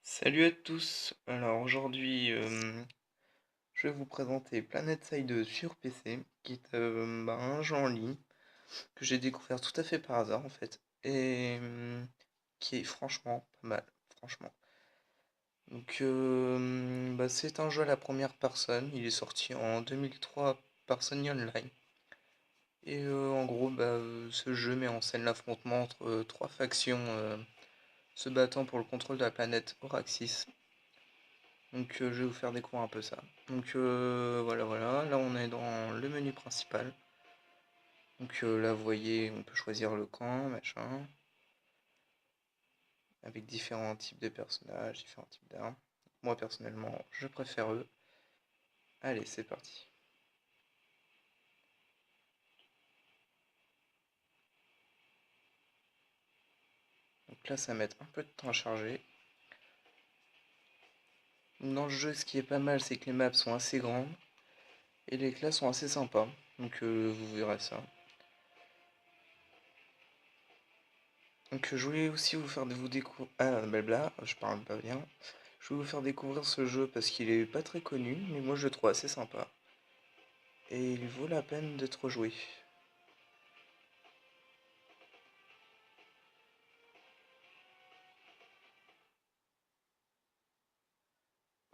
Salut à tous, alors aujourd'hui je vais vous présenter PlanetSide sur PC, qui est un jeu en ligne que j'ai découvert tout à fait par hasard en fait, et qui est franchement pas mal, franchement. Donc c'est un jeu à la première personne, il est sorti en 2003 par Sony Online. Et en gros ce jeu met en scène l'affrontement entre trois factions se battant pour le contrôle de la planète Auraxis. Donc je vais vous faire découvrir un peu ça. Donc voilà, là on est dans le menu principal. Donc là vous voyez, on peut choisir le camp, machin, avec différents types de personnages, différents types d'armes. Moi personnellement, je préfère eux. Allez, c'est parti. Donc là ça va mettre un peu de temps à charger. Dans le jeu, ce qui est pas mal, c'est que les maps sont assez grandes et les classes sont assez sympas. Donc vous verrez ça. Donc je voulais aussi vous faire vous découvrir... Ah, blabla, je parle pas bien. Je vais vous faire découvrir ce jeu parce qu'il est pas très connu, mais moi je le trouve assez sympa. Et il vaut la peine d'être joué.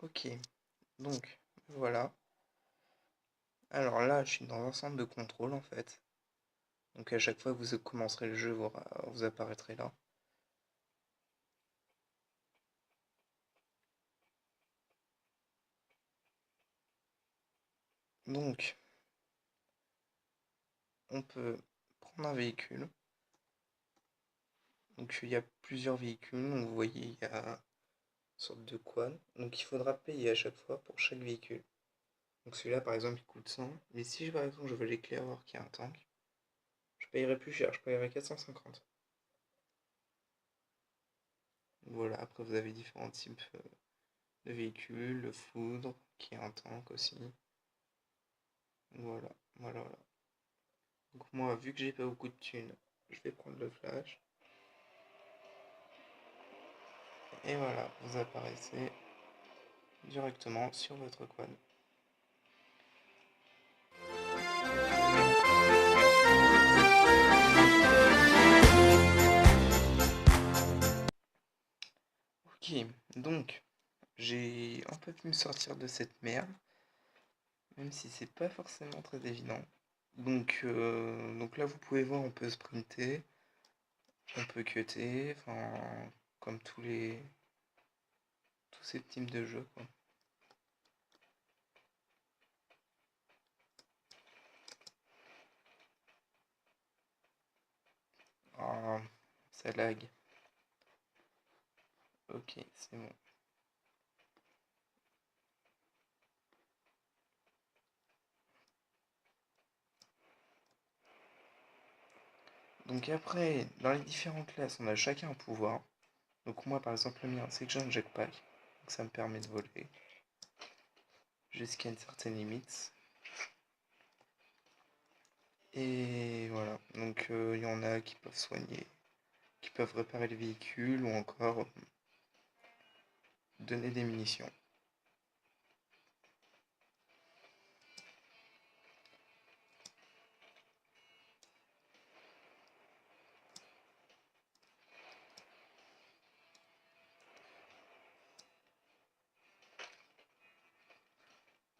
Ok, donc voilà. Alors là, je suis dans un centre de contrôle en fait. Donc à chaque fois que vous commencerez le jeu, vous apparaîtrez là. Donc, on peut prendre un véhicule. Donc il y a plusieurs véhicules. Donc, vous voyez, il y a une sorte de quad. Donc il faudra payer à chaque fois pour chaque véhicule. Donc celui-là par exemple il coûte 100. Mais si par exemple je veux l'éclaireur qui a un tank, je payerai plus cher, je payerai 450. Voilà, après vous avez différents types de véhicules, le foudre qui est un tank aussi. Voilà, voilà. Donc moi vu que j'ai pas beaucoup de thunes, je vais prendre le flash. Et voilà, vous apparaissez directement sur votre quad. Ok, donc j'ai un peu pu me sortir de cette merde, même si c'est pas forcément très évident. Donc là vous pouvez voir, on peut sprinter, on peut cutter, enfin comme tous ces types de jeux quoi. Ah, ça lag. Ok, c'est bon. Donc après, dans les différentes classes, on a chacun un pouvoir. Donc moi par exemple le mien c'est que j'ai un jetpack, donc ça me permet de voler jusqu'à une certaine limite. Et voilà, donc il y en a qui peuvent soigner, qui peuvent réparer le véhicule ou encore donner des munitions.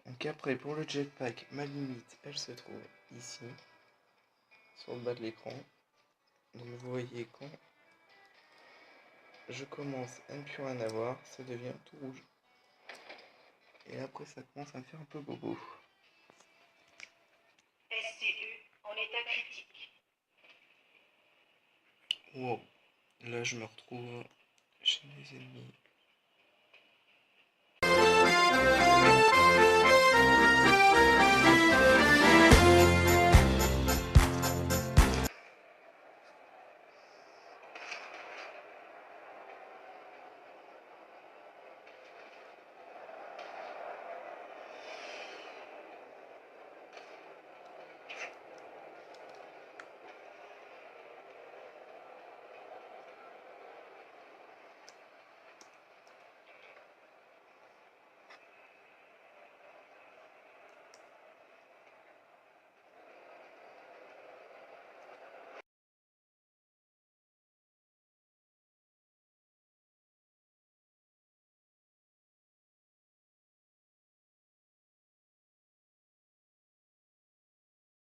Donc après pour le jetpack, ma limite elle se trouve ici, sur le bas de l'écran. Donc vous voyez quand je commence à ne plus rien avoir, ça devient tout rouge. Et après ça commence à me faire un peu bobo. SCU en état critique. Wow, là je me retrouve chez mes ennemis.